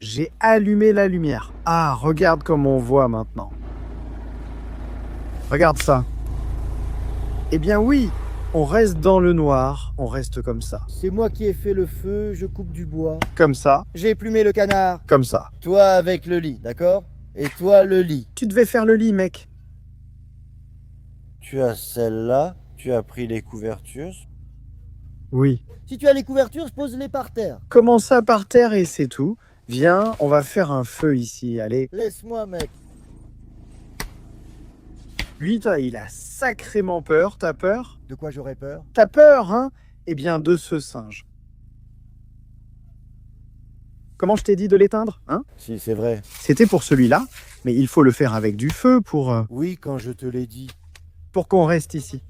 J'ai allumé la lumière. Ah, regarde comme on voit maintenant. Regarde ça. Eh bien oui, on reste dans le noir, on reste comme ça. C'est moi qui ai fait le feu, je coupe du bois. Comme ça, J'ai plumé le canard. comme ça. Toi avec le lit, d'accord? Et toi le lit. Tu devais faire le lit, mec. Tu as celle-là, tu as pris les couvertures. Oui. Si tu as les couvertures, pose-les par terre. Comment ça par terre et c'est tout? Viens, on va faire un feu ici, allez. Laisse-moi, mec. Lui, il a sacrément peur, t'as peur? De quoi j'aurais peur? T'as peur, hein? Eh bien, de ce singe. Comment je t'ai dit de l'éteindre, hein? Si, c'est vrai. C'était pour celui-là, mais il faut le faire avec du feu pour Oui, quand je te l'ai dit. qu'on reste ici.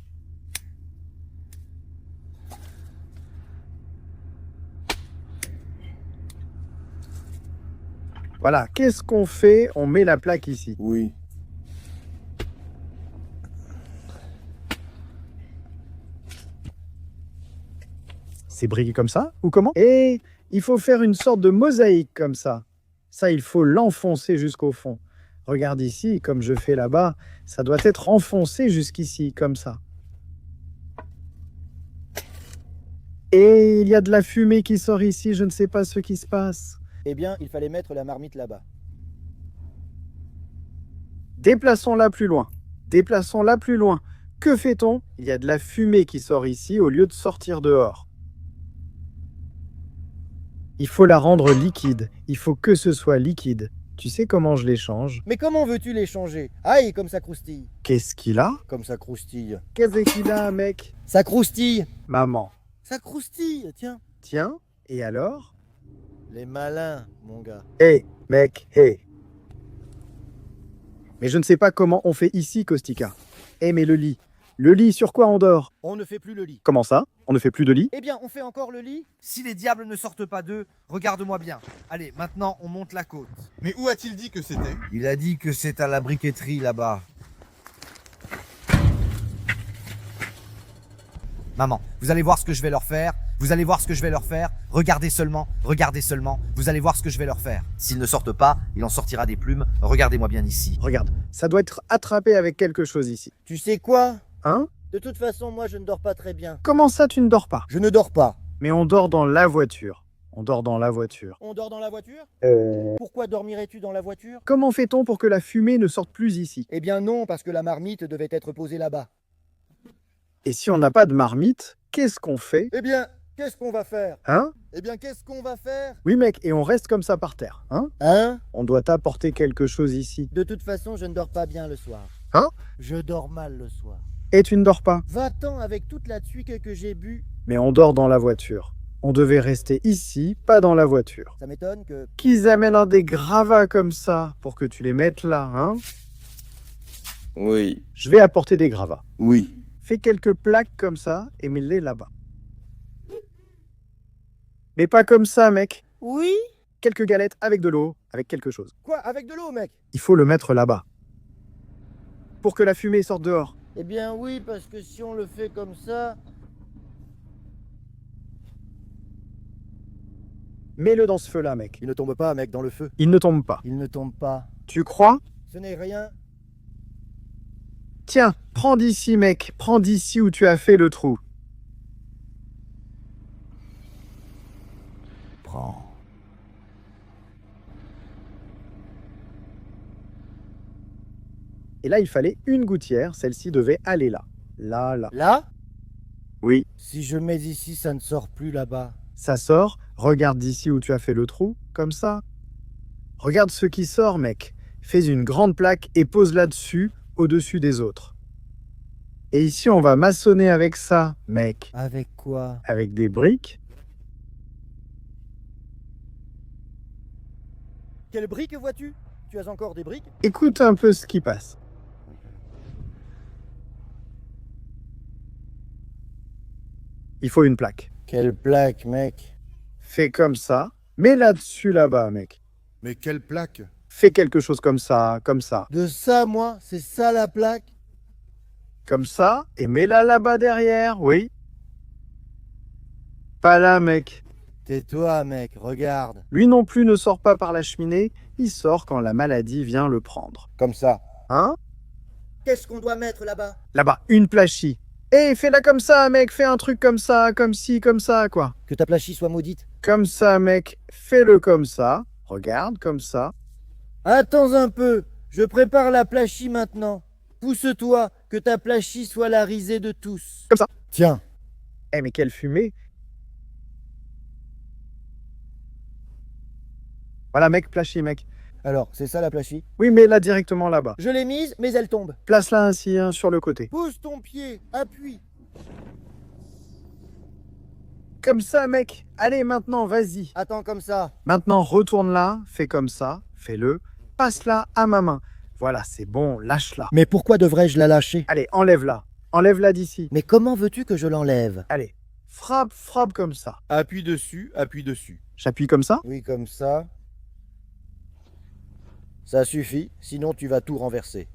Voilà, qu'est-ce qu'on fait? On met la plaque ici. Oui. C'est briqué comme ça ou comment? Et il faut faire une sorte de mosaïque comme ça. Ça, il faut l'enfoncer jusqu'au fond. Regarde ici, comme je fais là-bas, ça doit être enfoncé jusqu'ici, comme ça. Et il y a de la fumée qui sort ici, je ne sais pas ce qui se passe. Eh bien, il fallait mettre la marmite là-bas. Déplaçons-la plus loin. Déplaçons-la plus loin. Que fait-on? Il y a de la fumée qui sort ici au lieu de sortir dehors. Il faut la rendre liquide. Il faut que ce soit liquide. Tu sais comment je les change? Mais comment veux-tu les changer? Aïe, comme ça croustille. Qu'est-ce qu'il a? Comme ça croustille. Qu'est-ce qu'il a, mec? Ça croustille. Maman. Ça croustille, tiens. Tiens, et alors? Les malins, mon gars. Hé, mec, hé. Mais je ne sais pas comment on fait ici, Kostika. Eh, mais le lit. Le lit, sur quoi on dort? On ne fait plus le lit. Comment ça? On ne fait plus de lit? Eh bien, on fait encore le lit? Si les diables ne sortent pas d'eux, regarde-moi bien. Allez, maintenant on monte la côte. Mais où a-t-il dit que c'était? Il a dit que c'est à la briqueterie là-bas. Maman, vous allez voir ce que je vais leur faire. Vous allez voir ce que je vais leur faire. Regardez seulement, regardez seulement. Vous allez voir ce que je vais leur faire. S'ils ne sortent pas, il en sortira des plumes. Regardez-moi bien ici. Regarde, ça doit être attrapé avec quelque chose ici. Tu sais quoi? Hein? De toute façon, moi, je ne dors pas très bien. Comment ça, tu ne dors pas? Je ne dors pas. Mais on dort dans la voiture. On dort dans la voiture. On dort dans la voiture? Euh... Pourquoi dormirais-tu dans la voiture? Comment fait-on pour que la fumée ne sorte plus ici? Eh bien non, parce que la marmite devait être posée là-bas. Et si on n'a pas de marmite, qu'est-ce qu'on fait? Eh bien, qu'est-ce qu'on va faire? Hein? Eh bien, qu'est-ce qu'on va faire? Oui, mec, et on reste comme ça par terre, hein? Hein? On doit apporter quelque chose ici. De toute façon, je ne dors pas bien le soir. Hein? Je dors mal le soir. Et tu ne dors pas? Va-t'en avec toute la tuique que j'ai bu. Mais on dort dans la voiture. On devait rester ici, pas dans la voiture. Ça m'étonne que... Qu'ils amènent des gravats comme ça pour que tu les mettes là, hein? Oui, Je vais apporter des gravats. oui. Fais quelques plaques comme ça et mets-les là-bas. Mais pas comme ça, mec. Oui? Quelques galettes avec de l'eau, avec quelque chose. Quoi? Avec de l'eau, mec? Il faut le mettre là-bas. Pour que la fumée sorte dehors. Eh bien oui, parce que si on le fait comme ça... Mets-le dans ce feu-là, mec. Il ne tombe pas, mec, dans le feu. Il ne tombe pas. Il ne tombe pas. Tu crois? Ce n'est rien. Tiens, prends d'ici, mec. Prends d'ici où tu as fait le trou. Prends. Et là, il fallait une gouttière. Celle-ci devait aller là. Là, là. Là? Oui. Si je mets ici, ça ne sort plus là-bas. Ça sort. Regarde d'ici où tu as fait le trou. Comme ça. Regarde ce qui sort, mec. Fais une grande plaque et pose là-dessus, au-dessus des autres. Et ici, on va maçonner avec ça, mec. Avec quoi? Avec des briques. Quelles briques vois-tu? Tu as encore des briques? Écoute un peu ce qui passe. Il faut une plaque. Quelle plaque, mec? Fais comme ça. Mets là-dessus, là-bas, mec. Mais quelle plaque? Fais quelque chose comme ça, comme ça. De ça, moi? C'est ça la plaque? Comme ça. Et mets-la là-bas derrière, oui. Pas là, mec. Tais-toi, mec, regarde. Lui non plus ne sort pas par la cheminée, il sort quand la maladie vient le prendre. Comme ça. Hein? Qu'est-ce qu'on doit mettre là-bas? Là-bas, une plachie. Hé, fais-la comme ça, mec, fais un truc comme ça, comme ci, comme ça, quoi. Que ta plachie soit maudite. Comme ça, mec, fais-le comme ça. Regarde, comme ça. Attends un peu, je prépare la plachie maintenant. Pousse-toi, que ta plachie soit la risée de tous. Comme ça. Tiens. Eh, mais quelle fumée! Voilà, mec, plachie, mec. Alors, c'est ça la plachie? Oui, mais là, directement là-bas. Je l'ai mise, mais elle tombe. Place-la ainsi, hein, sur le côté. Pousse ton pied, appuie. Comme ça, mec. Allez, maintenant, vas-y. Attends comme ça. Maintenant, retourne-la, fais comme ça, fais-le. Passe-la à ma main. Voilà, c'est bon, lâche-la. Mais pourquoi devrais-je la lâcher? Allez, enlève-la. Enlève-la d'ici. Mais comment veux-tu que je l'enlève? Allez, frappe, frappe comme ça. Appuie dessus, appuie dessus. J'appuie comme ça. Oui, comme ça. Ça suffit, sinon tu vas tout renverser.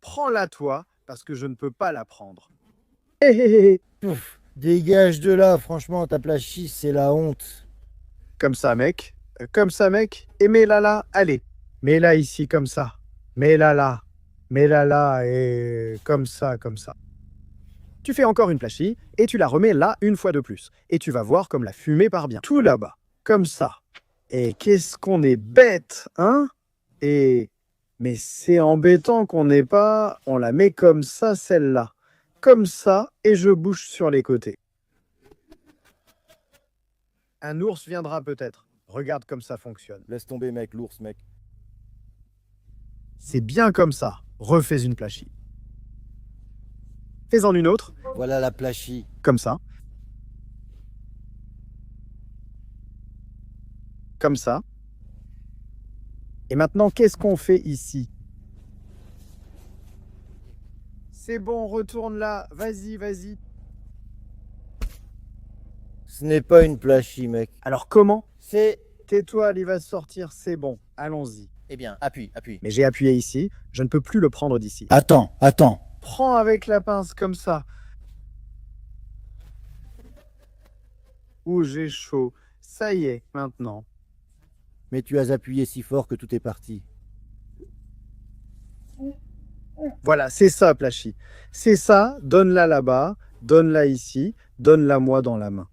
Prends-la, toi, parce que je ne peux pas la prendre. Hé, hé, hé. Pouf, dégage de là, franchement, ta plachie, c'est la honte. Comme ça, mec. Comme ça, mec. Et mets-la là. Allez. Mets-la ici, comme ça. Mets-la là. Mets-la là. Et comme ça, comme ça. Tu fais encore une plachie et tu la remets là une fois de plus. Et tu vas voir comme la fumée part bien. Tout là-bas. Comme ça. Et qu'est-ce qu'on est bête, hein? Et... Mais c'est embêtant qu'on n'ait pas... On la met comme ça, celle-là. Comme ça, et je bouge sur les côtés. Un ours viendra peut-être. Regarde comme ça fonctionne. Laisse tomber, mec, l'ours, mec. C'est bien comme ça. Refais une plachie. Fais-en une autre, Voilà la plachie. comme ça. Comme ça. Et maintenant, qu'est-ce qu'on fait ici? C'est bon, retourne là. Vas-y, vas-y. Ce n'est pas une plachie, mec. Alors comment? C'est... Tais-toi, il va sortir, c'est bon. Allons-y. Eh bien, appuie, appuie. Mais j'ai appuyé ici, je ne peux plus le prendre d'ici. Attends, attends. Prends avec la pince comme ça. Ouh, j'ai chaud. Ça y est, maintenant. Mais tu as appuyé si fort que tout est parti. Voilà, c'est ça, Plachy. C'est ça, donne-la là-bas, donne-la ici, donne-la moi dans la main.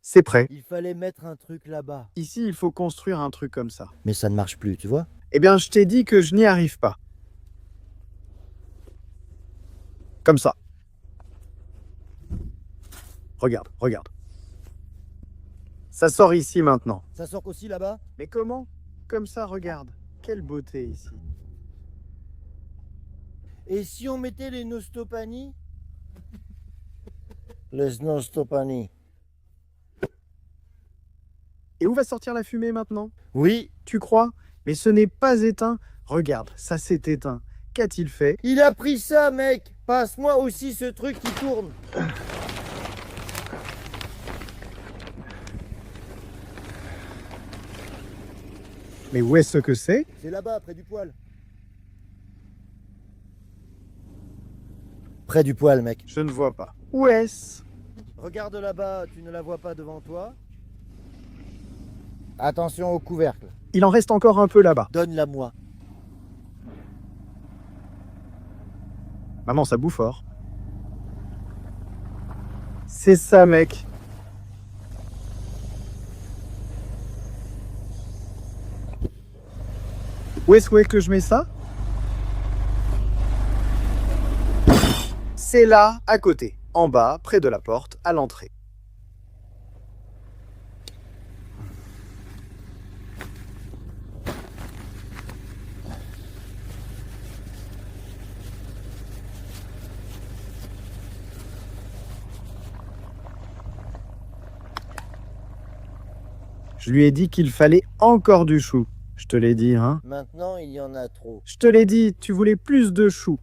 C'est prêt. Il fallait mettre un truc là-bas. Ici, il faut construire un truc comme ça. Mais ça ne marche plus, tu vois? Eh bien, je t'ai dit que je n'y arrive pas. Comme ça. Regarde, regarde. Ça sort ici maintenant. Ça sort aussi là-bas? Mais comment? Comme ça, regarde. Quelle beauté ici. Et si on mettait les nostopanies? Les nostopanies. Et où va sortir la fumée maintenant? Oui, Tu crois? Mais ce n'est pas éteint. Regarde, ça s'est éteint. Qu'a-t-il fait? il a pris ça, mec. Passe-moi aussi ce truc qui tourne. Mais où est-ce que c'est? C'est là-bas, près du poêle. Près du poêle, mec. Je ne vois pas. Où est-ce? Regarde là-bas, tu ne la vois pas devant toi? Attention au couvercle. Il en reste encore un peu là-bas. Donne-la-moi. Maman, ça bouffe fort. C'est ça, mec. Où est-ce que je mets ça? C'est là, à côté, en bas, près de la porte, à l'entrée. Je lui ai dit qu'il fallait encore du chou. Je te l'ai dit, hein? Maintenant, il y en a trop. Je te l'ai dit, tu voulais plus de chou.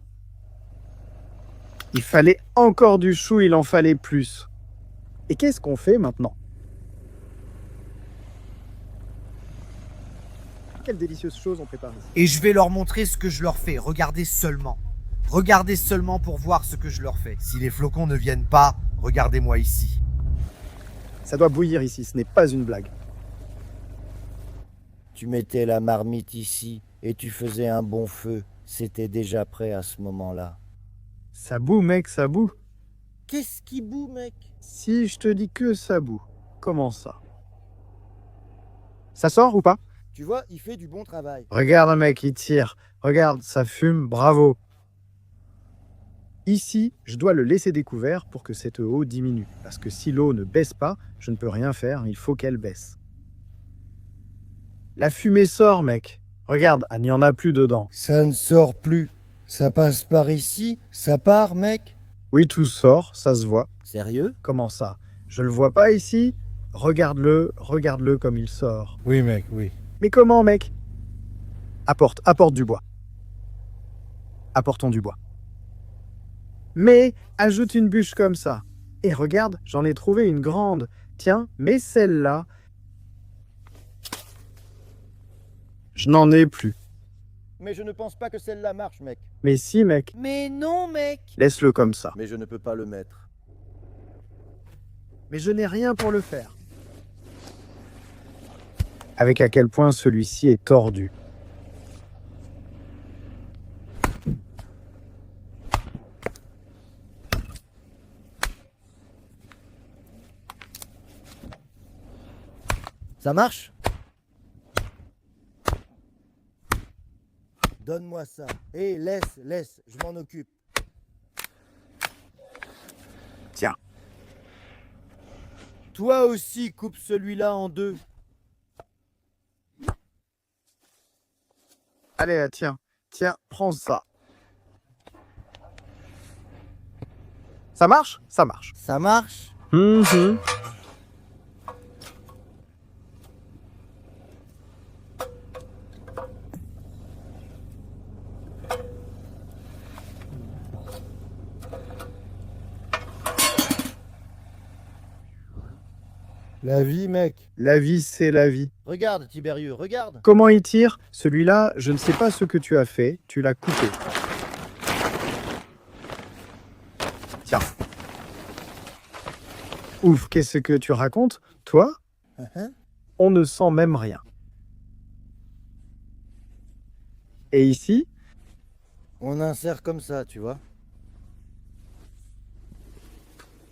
Il fallait encore du chou, il en fallait plus. Et qu'est-ce qu'on fait maintenant? Quelle délicieuse chose on prépare ici. Et je vais leur montrer ce que je leur fais. Regardez seulement. Regardez seulement pour voir ce que je leur fais. Si les flocons ne viennent pas, regardez-moi ici. Ça doit bouillir ici, ce n'est pas une blague. Tu mettais la marmite ici et tu faisais un bon feu. C'était déjà prêt à ce moment-là. Ça bout, mec, ça bout. Qu'est-ce qui bout, mec? Si je te dis que ça bout, comment ça? Ça sort ou pas? Tu vois, il fait du bon travail. Regarde, mec, il tire. Regarde, ça fume, bravo. Ici, je dois le laisser découvert pour que cette eau diminue. Parce que si l'eau ne baisse pas, je ne peux rien faire, il faut qu'elle baisse. La fumée sort, mec. Regarde, il n'y en a plus dedans. Ça ne sort plus. Ça passe par ici, ça part, mec. Oui, tout sort, ça se voit. Sérieux? Comment ça? Je le vois pas ici? Regarde-le comme il sort. Oui, mec, oui. Mais comment, mec? Apporte du bois. Apportons du bois. Mais ajoute une bûche comme ça. Et regarde, j'en ai trouvé une grande. Tiens, mets celle-là. Je n'en ai plus. Mais je ne pense pas que celle-là marche, mec. Mais si, mec, Mais non, mec. laisse-le comme ça. Mais je ne peux pas le mettre. Mais je n'ai rien pour le faire. Avec à quel point celui-ci est tordu. Ça marche? Donne-moi ça. Hé, laisse, je m'en occupe. Tiens. Toi aussi, coupe celui-là en deux. Allez, tiens, prends ça. Ça marche? Ça marche. Ça marche? Mhm. La vie, mec. La vie, c'est la vie. Regarde, Tibérieux, regarde. Comment il tire? Celui-là, je ne sais pas ce que tu as fait. Tu l'as coupé. Tiens. Ouf, qu'est-ce que tu racontes? Toi, on ne sent même rien. Et ici, On insère comme ça, tu vois.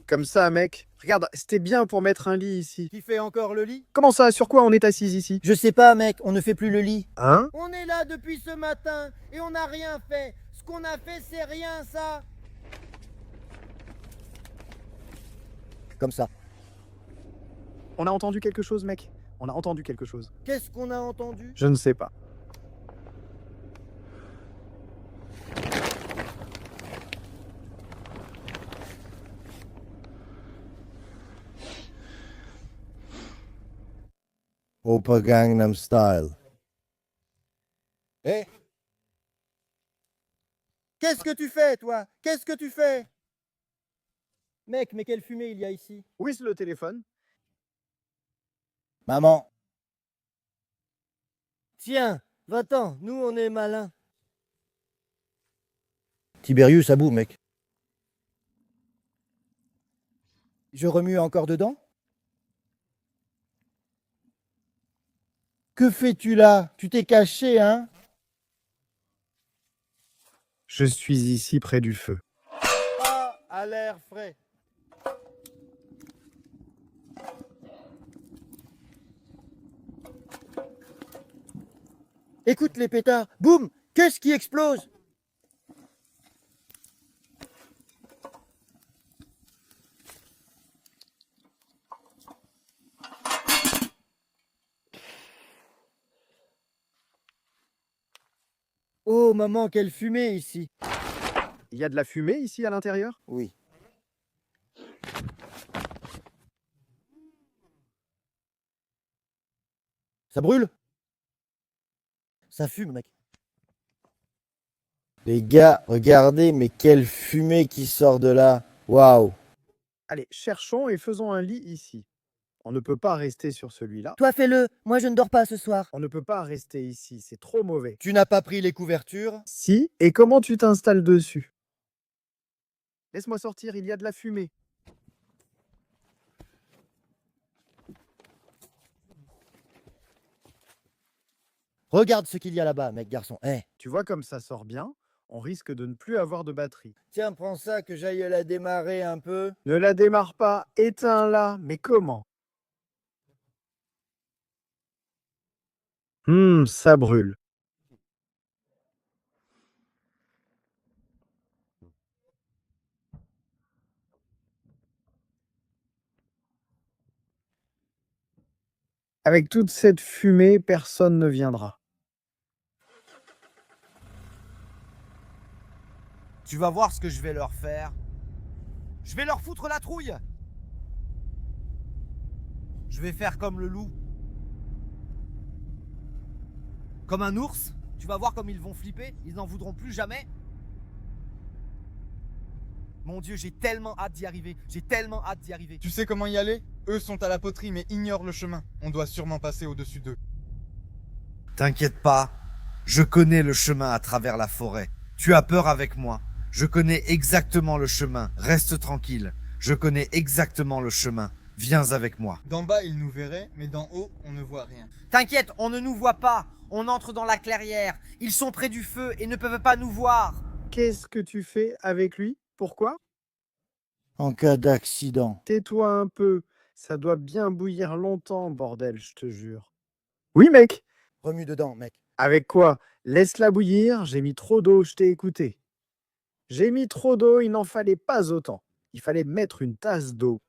comme ça, mec. Regarde, c'était bien pour mettre un lit ici. Qui fait encore le lit? Comment ça? Sur quoi on est assis ici? Je sais pas, mec, on ne fait plus le lit. Hein? On est là depuis ce matin et on n'a rien fait. Ce qu'on a fait, c'est rien, ça. Comme ça. On a entendu quelque chose, mec? On a entendu quelque chose. Qu'est-ce qu'on a entendu? Je ne sais pas. Oppa Gangnam Style. Eh? Qu'est-ce que tu fais, toi? Qu'est-ce que tu fais? Mec, mais quelle fumée il y a ici? Où est le téléphone? Maman. Tiens, va-t'en, nous on est malins. Tibérius, ça bout, mec. Je remue encore dedans? Que fais-tu là? Tu t'es caché, hein? Je suis ici près du feu. Pas à l'air frais. Écoute les pétards. Boum! Qu'est-ce qui explose? Oh maman, quelle fumée ici! Il y a de la fumée ici à l'intérieur? Oui. Ça brûle? Ça fume, mec. Les gars, regardez, mais quelle fumée qui sort de là. Waouh! Allez, cherchons et faisons un lit ici. On ne peut pas rester sur celui-là. Toi fais-le, moi je ne dors pas ce soir. On ne peut pas rester ici, c'est trop mauvais. Tu n'as pas pris les couvertures? Si, et comment tu t'installes dessus? Laisse-moi sortir, il y a de la fumée. Regarde ce qu'il y a là-bas, mec garçon. Tu vois comme ça sort bien, on risque de ne plus avoir de batterie. Tiens, prends ça que j'aille la démarrer un peu. Ne la démarre pas, éteins-la. Mais comment? Ça brûle. Avec toute cette fumée, personne ne viendra. Tu vas voir ce que je vais leur faire. Je vais leur foutre la trouille. Je vais faire comme le loup. Comme un ours. Tu vas voir comme ils vont flipper. Ils n'en voudront plus jamais. Mon Dieu, j'ai tellement hâte d'y arriver. J'ai tellement hâte d'y arriver. Tu sais comment y aller? Eux sont à la poterie mais ignorent le chemin. On doit sûrement passer au-dessus d'eux. T'inquiète pas. Je connais le chemin à travers la forêt. Tu as peur avec moi. Je connais exactement le chemin. Reste tranquille. Je connais exactement le chemin. Viens avec moi. D'en bas, ils nous verraient, mais d'en haut, on ne voit rien. T'inquiète, on ne nous voit pas. On entre dans la clairière. Ils sont près du feu et ne peuvent pas nous voir. Qu'est-ce que tu fais avec lui? Pourquoi? En cas d'accident. Tais-toi un peu. Ça doit bien bouillir longtemps, bordel, je te jure. Oui, mec. Remue dedans, mec. Avec quoi? Laisse-la bouillir, j'ai mis trop d'eau, je t'ai écouté. J'ai mis trop d'eau, il n'en fallait pas autant. Il fallait mettre une tasse d'eau.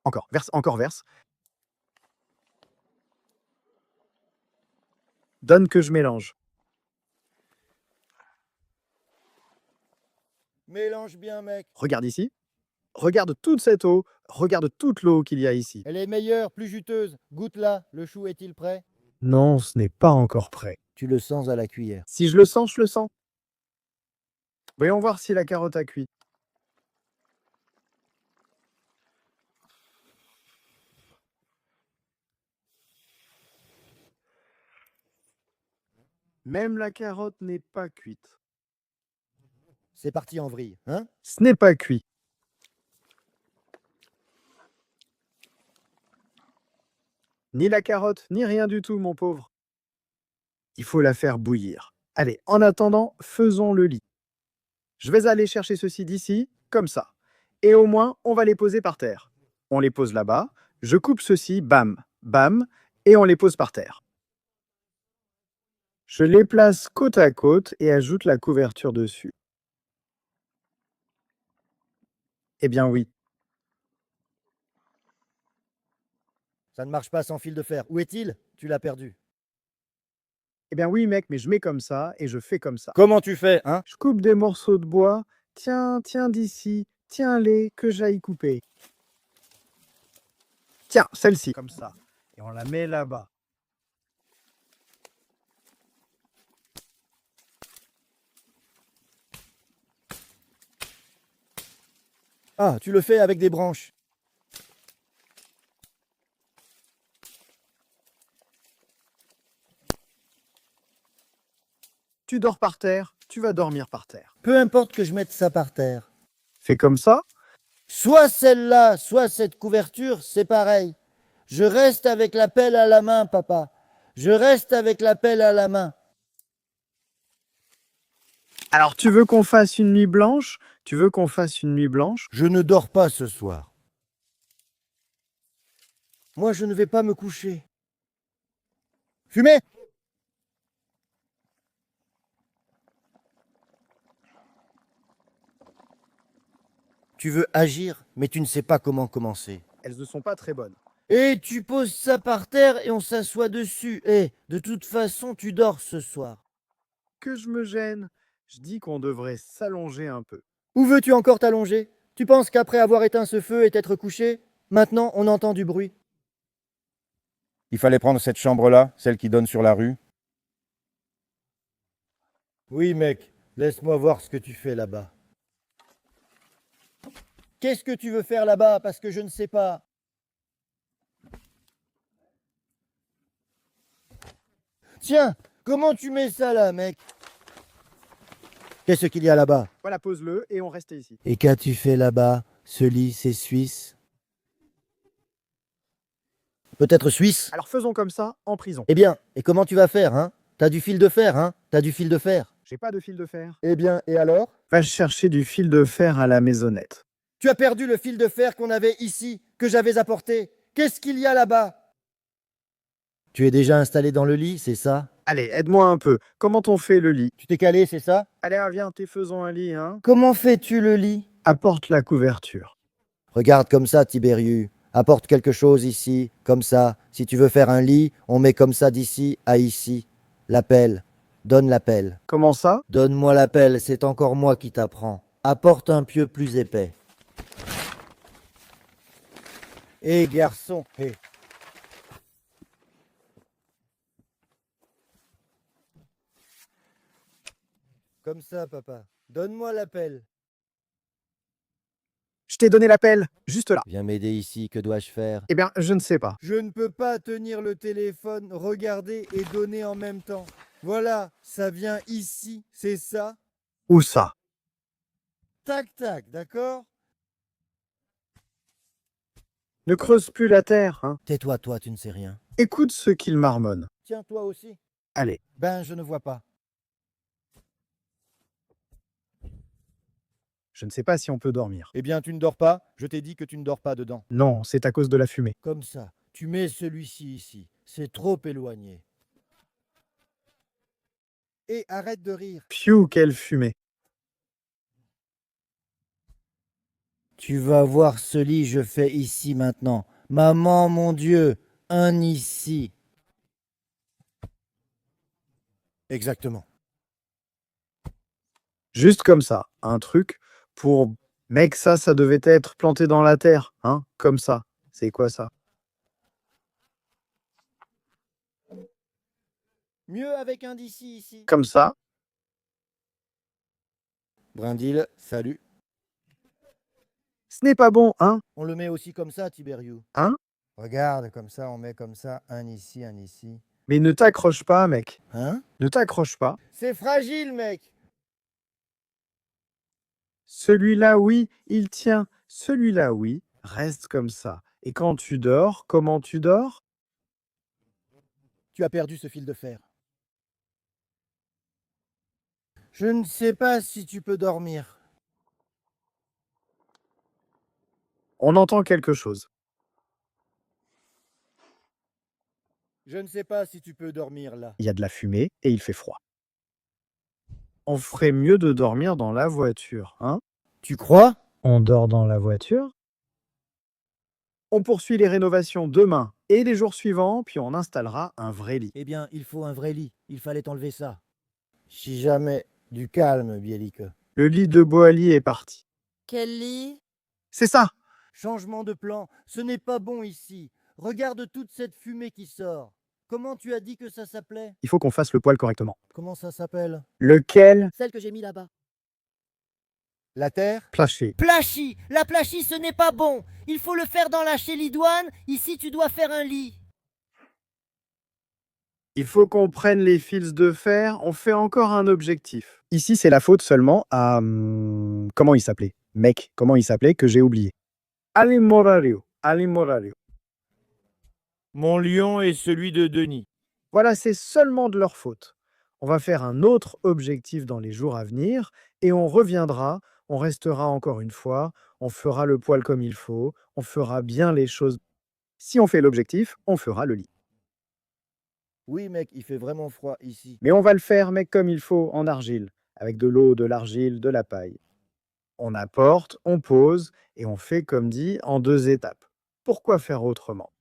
Encore, verse, encore, verse. Donne que je mélange. Mélange bien, mec. Regarde ici. Regarde toute cette eau. Regarde toute l'eau qu'il y a ici. Elle est meilleure, plus juteuse. Goûte-la. Le chou est-il prêt? Non, ce n'est pas encore prêt. Tu le sens à la cuillère. Si je le sens, je le sens. Voyons voir si la carotte a cuit. Même la carotte n'est pas cuite. C'est parti en vrille, hein? Ce n'est pas cuit. Ni la carotte, ni rien du tout, mon pauvre. Il faut la faire bouillir. Allez, en attendant, faisons le lit. Je vais aller chercher ceci d'ici, comme ça. Et au moins, on va les poser par terre. On les pose là-bas, je coupe ceci, bam, bam, et on les pose par terre. Je les place côte à côte et ajoute la couverture dessus. Eh bien oui. Ça ne marche pas sans fil de fer. Où est-il? Tu l'as perdu. Eh bien oui, mec, mais je mets comme ça et je fais comme ça. Comment tu fais, hein? Je coupe des morceaux de bois. Tiens, tiens d'ici. Tiens-les, que j'aille couper. Tiens, celle-ci. Comme ça. Et on la met là-bas. Ah, tu le fais avec des branches. Tu dors par terre, tu vas dormir par terre. Peu importe que je mette ça par terre. Fais comme ça. Soit celle-là, soit cette couverture, c'est pareil. Je reste avec la pelle à la main, papa. Je reste avec la pelle à la main. Alors, tu veux qu'on fasse une nuit blanche? Tu veux qu'on fasse une nuit blanche? Je ne dors pas ce soir. Moi, je ne vais pas me coucher. Fumez! Tu veux agir, mais tu ne sais pas comment commencer. Elles ne sont pas très bonnes. Et tu poses ça par terre et on s'assoit dessus. De toute façon, tu dors ce soir. Que je me gêne. Je dis qu'on devrait s'allonger un peu. Où veux-tu encore t'allonger? Tu penses qu'après avoir éteint ce feu et t'être couché, maintenant on entend du bruit? Il fallait prendre cette chambre-là, celle qui donne sur la rue. Oui, mec, laisse-moi voir ce que tu fais là-bas. qu'est-ce que tu veux faire là-bas? Parce que je ne sais pas. Tiens, comment tu mets ça là, mec? Qu'est-ce qu'il y a là-bas? Voilà, pose-le et on reste ici. Et qu'as-tu fait là-bas? Ce lit, c'est suisse? Peut-être suisse? Alors faisons comme ça en prison. Eh bien, et comment tu vas faire, hein? T'as du fil de fer, hein? T'as du fil de fer. J'ai pas de fil de fer. Eh bien, et alors? Va chercher du fil de fer à la maisonnette. Tu as perdu le fil de fer qu'on avait ici, que j'avais apporté. Qu'est-ce qu'il y a là-bas? Tu es déjà installé dans le lit, c'est ça? Allez, aide-moi un peu. Comment on fait le lit? Tu t'es calé, c'est ça? Allez, viens, faisons un lit, hein. Comment fais-tu le lit? Apporte la couverture. Regarde comme ça, Tibériu. Apporte quelque chose ici, comme ça. Si tu veux faire un lit, on met comme ça d'ici à ici. La pelle. Donne la pelle. Comment ça? Donne-moi la pelle, c'est encore moi qui t'apprends. Apporte un pieu plus épais. Hé, garçon, hé. Comme ça, papa. Donne-moi la pelle. Je t'ai donné la pelle, juste là. Viens m'aider ici, que dois-je faire? Eh bien, je ne sais pas. Je ne peux pas tenir le téléphone, regarder et donner en même temps. Voilà, ça vient ici, c'est ça? Où ça? Tac, tac, d'accord? Ne creuse plus la terre, hein. Tais-toi, toi, tu ne sais rien. Écoute ce qu'il marmonne. Tiens, toi aussi. Allez, Ben, je ne vois pas. je ne sais pas si on peut dormir. Eh bien, tu ne dors pas? Je t'ai dit que tu ne dors pas dedans. Non, c'est à cause de la fumée. Comme ça. Tu mets celui-ci ici. C'est trop éloigné. Et arrête de rire. Piou, quelle fumée. Tu vas voir ce lit, je fais ici maintenant. Maman, mon Dieu, un ici. Exactement. Juste comme ça, un truc pour... Mec, ça devait être planté dans la terre, hein, comme ça. C'est quoi ça? Mieux avec un d'ici ici. Comme ça. Brindille, salut. Ce n'est pas bon, hein? On le met aussi comme ça, Tibériu. Hein? Regarde, comme ça, on met comme ça, un ici, un ici. Mais ne t'accroche pas, mec. Hein? Ne t'accroche pas. C'est fragile, mec. Celui-là, oui, il tient. Celui-là, oui, reste comme ça. Et quand tu dors, comment tu dors? Tu as perdu ce fil de fer. Je ne sais pas si tu peux dormir. On entend quelque chose. Je ne sais pas si tu peux dormir là. Il y a de la fumée et il fait froid. On ferait mieux de dormir dans la voiture, hein? Tu crois? On dort dans la voiture. On poursuit les rénovations demain et les jours suivants, puis on installera un vrai lit. Eh bien, il faut un vrai lit. Il fallait enlever ça. Si jamais. Du calme, Bielique. Le lit de Boali est parti. Quel lit? C'est ça! Changement de plan. Ce n'est pas bon ici. Regarde toute cette fumée qui sort. Comment tu as dit que ça s'appelait? Il faut qu'on fasse le poêle correctement. Comment ça s'appelle? Lequel? Celle que j'ai mis là-bas. La terre? Plaché. Plachi! La plachi, ce n'est pas bon! Il faut le faire dans la chélidoine. Ici, tu dois faire un lit. Il faut qu'on prenne les fils de fer. On fait encore un objectif. Ici, c'est la faute seulement à... comment il s'appelait? Mec, comment il s'appelait que j'ai oublié? Ali Morario. Ali Morario. Mon lion est celui de Denis. Voilà, c'est seulement de leur faute. On va faire un autre objectif dans les jours à venir et on reviendra, on restera encore une fois, on fera le poêle comme il faut, on fera bien les choses. Si on fait l'objectif, on fera le lit. Oui, mec, il fait vraiment froid ici. Mais on va le faire, mec, comme il faut, en argile, avec de l'eau, de l'argile, de la paille. On apporte, on pose et on fait comme dit en 2 étapes. Pourquoi faire autrement?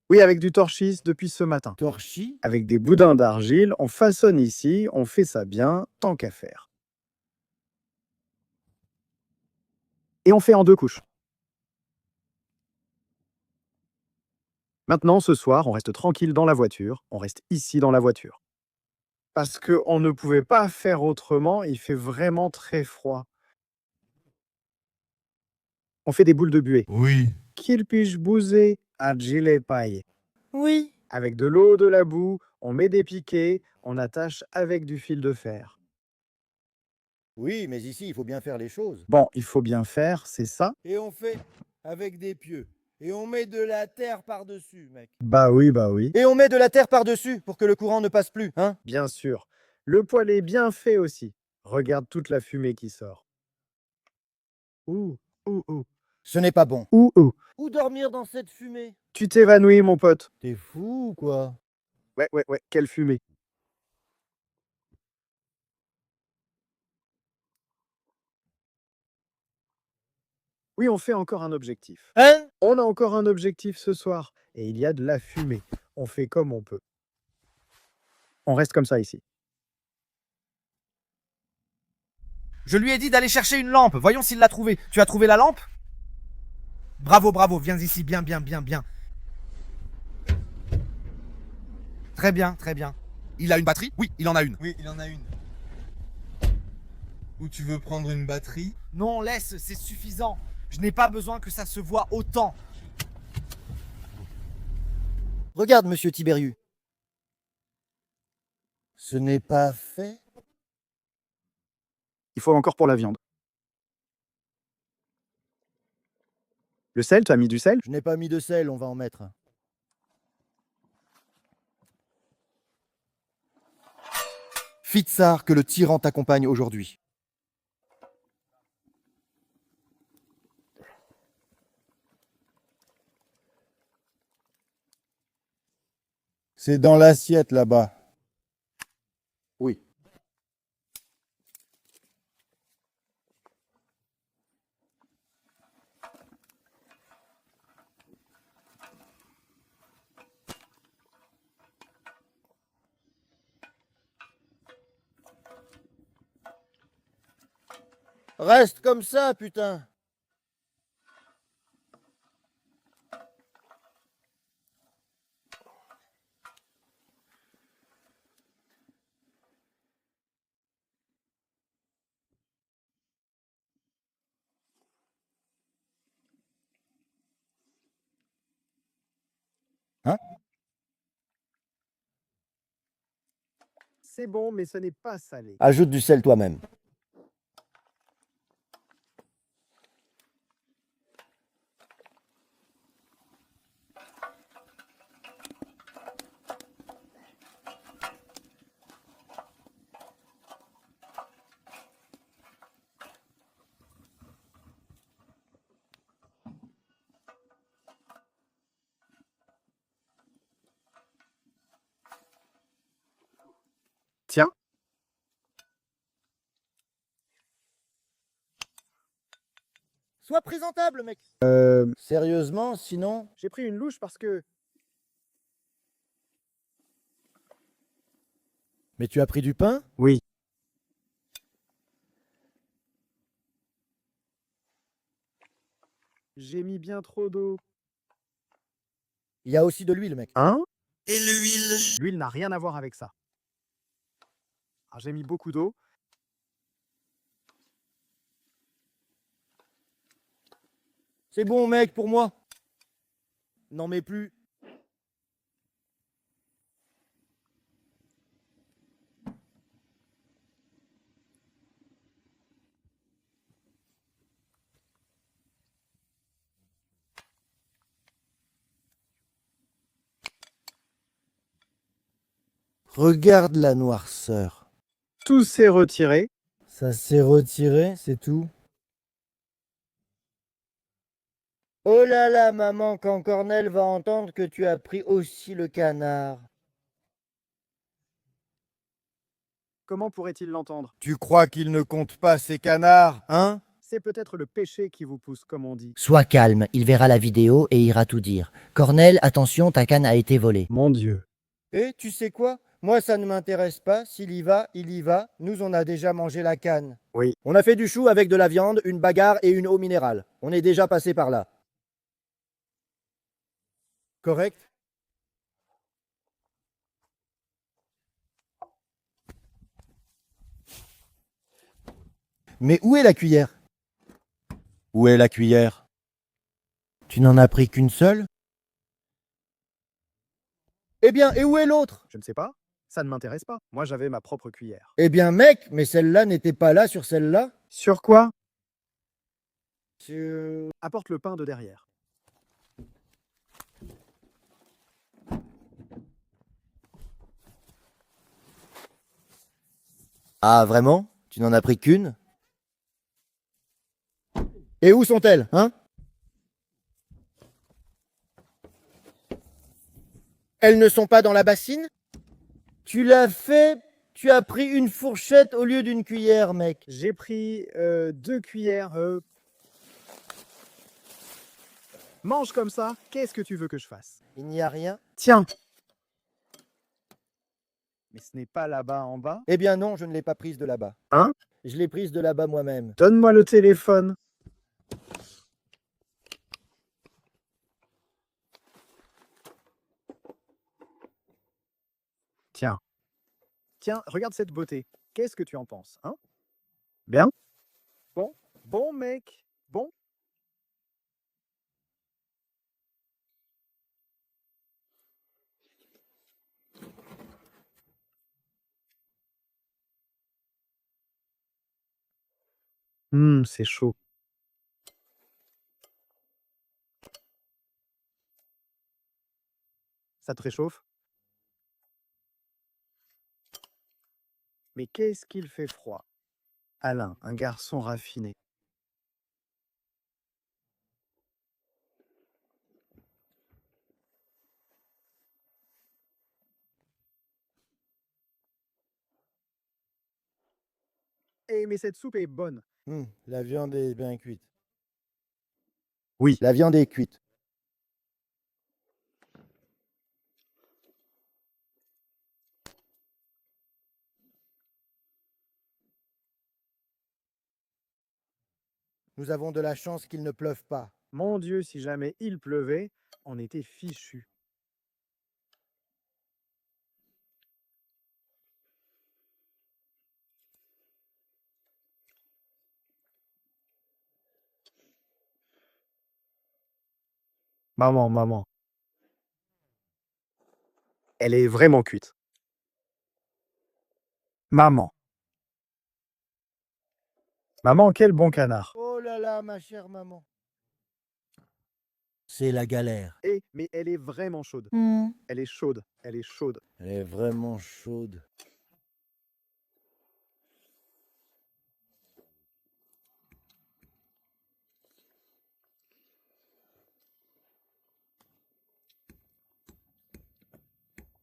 Oui, avec du torchis depuis ce matin. Torchi? Avec des boudins d'argile, on façonne ici, on fait ça bien, tant qu'à faire. Et on fait en 2 couches. Maintenant, ce soir, on reste tranquille dans la voiture, on reste ici dans la voiture. Parce qu'on ne pouvait pas faire autrement, il fait vraiment très froid. On fait des boules de buée. Oui. Qu'il puis-je bouser à gilet paille. Oui. Avec de l'eau, de la boue, on met des piquets, on attache avec du fil de fer. Oui, mais ici, il faut bien faire les choses. Bon, il faut bien faire, c'est ça? Et on fait avec des pieux. Et on met de la terre par-dessus, mec. Bah oui, bah oui. Et on met de la terre par-dessus pour que le courant ne passe plus, hein? Bien sûr. Le poêle est bien fait aussi. Regarde toute la fumée qui sort. Ouh, ouh, ouh. Ce n'est pas bon. Ouh, ouh. Où dormir dans cette fumée? Tu t'évanouis, mon pote. T'es fou ou quoi? Ouais, ouais, ouais, quelle fumée. Oui, on fait encore un objectif. Hein? On a encore un objectif ce soir. Et il y a de la fumée. On fait comme on peut. On reste comme ça ici. Je lui ai dit d'aller chercher une lampe. Voyons s'il l'a trouvée. Tu as trouvé la lampe? Bravo, bravo. Viens ici. Bien, bien, bien, bien. Très bien, très bien. Il a une batterie? Oui, il en a une. Oui, il en a une. Ou tu veux prendre une batterie? Non, laisse, c'est suffisant. Je n'ai pas besoin que ça se voie autant. Regarde, monsieur Tiberius. Ce n'est pas fait? Il faut encore pour la viande. Le sel, tu as mis du sel? Je n'ai pas mis de sel, on va en mettre. Fitzar, que le tyran t'accompagne aujourd'hui. C'est dans l'assiette là-bas. Oui. Reste comme ça, putain. C'est bon, mais ce n'est pas salé. Ajoute du sel toi-même. Tiens, Sois présentable, mec. Sérieusement, sinon... j'ai pris une louche parce que... Mais tu as pris du pain? Oui. J'ai mis bien trop d'eau. Il y a aussi de l'huile, mec. Hein? Et l'huile? L'huile n'a rien à voir avec ça. Alors, j'ai mis beaucoup d'eau. C'est bon, mec, pour moi. N'en mets plus. Regarde la noirceur. Tout s'est retiré. Ça s'est retiré, c'est tout. Oh là là, maman, quand Cornel va entendre que tu as pris aussi le canard. Comment pourrait-il l'entendre? Tu crois qu'il ne compte pas ces canards, hein? C'est peut-être le péché qui vous pousse, comme on dit. Sois calme, il verra la vidéo et ira tout dire. Cornel, attention, ta canne a été volée. Mon Dieu. Et tu sais quoi? Moi, ça ne m'intéresse pas. S'il y va, il y va. Nous, on a déjà mangé la canne. Oui. On a fait du chou avec de la viande, une bagarre et une eau minérale. On est déjà passé par là. Correct? Mais où est la cuillère? Où est la cuillère? Tu n'en as pris qu'une seule? Eh bien, et où est l'autre? Je ne sais pas. Ça ne m'intéresse pas. Moi, j'avais ma propre cuillère. Eh bien, mec, mais celle-là n'était pas là sur celle-là? Sur quoi? Sur... Apporte le pain de derrière. Ah, vraiment? Tu n'en as pris qu'une? Et où sont-elles, hein? Elles ne sont pas dans la bassine? Tu l'as fait? Tu as pris une fourchette au lieu d'une cuillère, mec. J'ai pris 2 cuillères. Mange comme ça. Qu'est-ce que tu veux que je fasse? Il n'y a rien? Tiens. Mais ce n'est pas là-bas en bas. Eh bien non, je ne l'ai pas prise de là-bas. Hein? Je l'ai prise de là-bas moi-même. Donne-moi le téléphone. Tiens. Tiens, regarde cette beauté. Qu'est-ce que tu en penses, hein? Bien? Bon? Bon, mec? Bon? C'est chaud. Ça te réchauffe? Mais qu'est-ce qu'il fait froid? Alain, un garçon raffiné. Eh, mais cette soupe est bonne. La viande est bien cuite. Oui. La viande est cuite. Nous avons de la chance qu'il ne pleuve pas. Mon Dieu, si jamais il pleuvait, on était fichus. Maman, maman. Elle est vraiment cuite. Maman. Maman, quel bon canard. Oh là là, ma chère maman. C'est la galère. Eh, mais elle est vraiment chaude. Elle est chaude. Elle est chaude. Elle est vraiment chaude.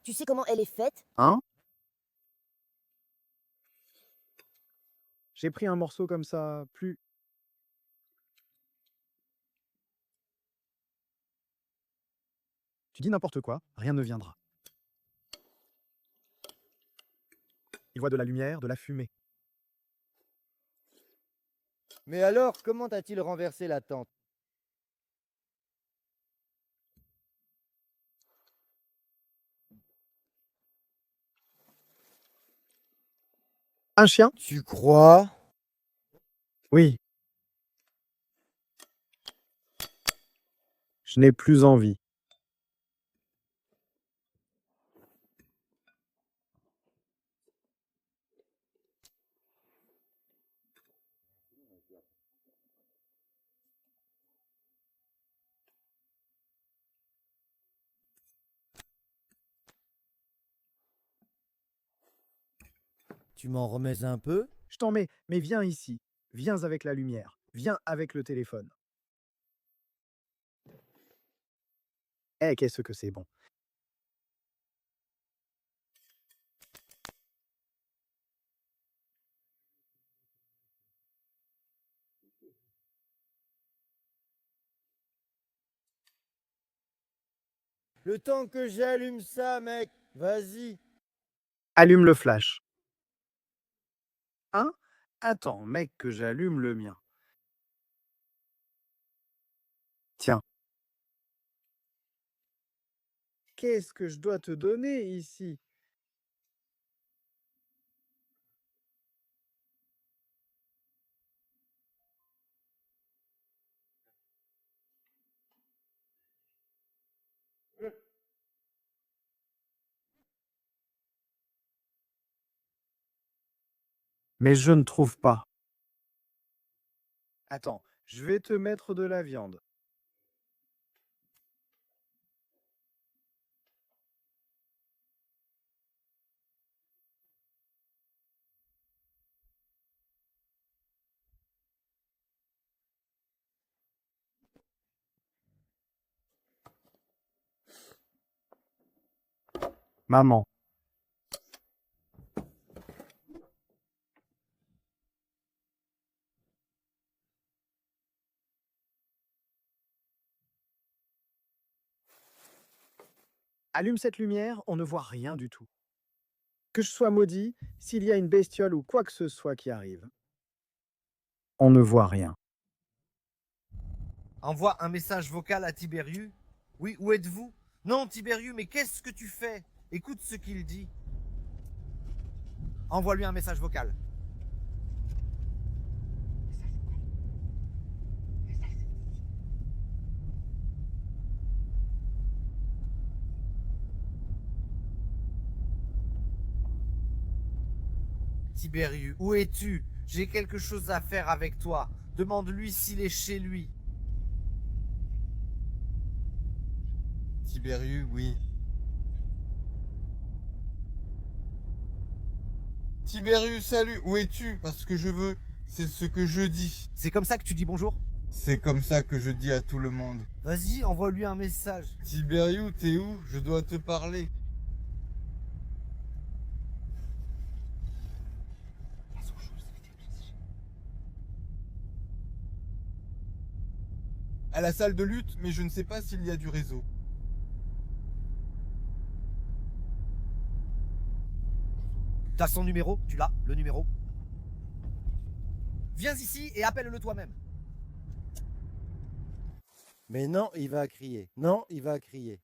Tu sais comment elle est faite? Hein? J'ai pris un morceau comme ça, plus. Tu dis n'importe quoi, rien ne viendra. Il voit de la lumière, de la fumée. Mais alors, comment a-t-il renversé la tente? Un chien? Tu crois? Oui. Je n'ai plus envie. Tu m'en remets un peu? Je t'en mets, mais viens ici. Viens avec la lumière. Viens avec le téléphone. Eh, qu'est-ce que c'est bon. Le temps que j'allume ça, mec. Vas-y. Allume le flash. Hein? Attends, mec, que j'allume le mien. Tiens. Qu'est-ce que je dois te donner ici? Mais je ne trouve pas. Attends, je vais te mettre de la viande. Maman. Allume cette lumière, on ne voit rien du tout. Que je sois maudit, s'il y a une bestiole ou quoi que ce soit qui arrive, on ne voit rien. Envoie un message vocal à Tiberius. Oui, où êtes-vous? Non, Tiberius, mais qu'est-ce que tu fais? Écoute ce qu'il dit. Envoie-lui un message vocal. Tiberius, où es-tu? J'ai quelque chose à faire avec toi. Demande-lui s'il est chez lui. Tiberius, oui. Tiberius, salut, où es-tu? Parce que je veux, c'est ce que je dis. C'est comme ça que tu dis bonjour? C'est comme ça que je dis à tout le monde. Vas-y, envoie-lui un message. Tiberius, t'es où? Je dois te parler. À la salle de lutte, mais je ne sais pas s'il y a du réseau. T'as son numéro? Tu l'as, le numéro? Viens ici et appelle-le toi-même. Mais non, il va crier. Non, il va crier.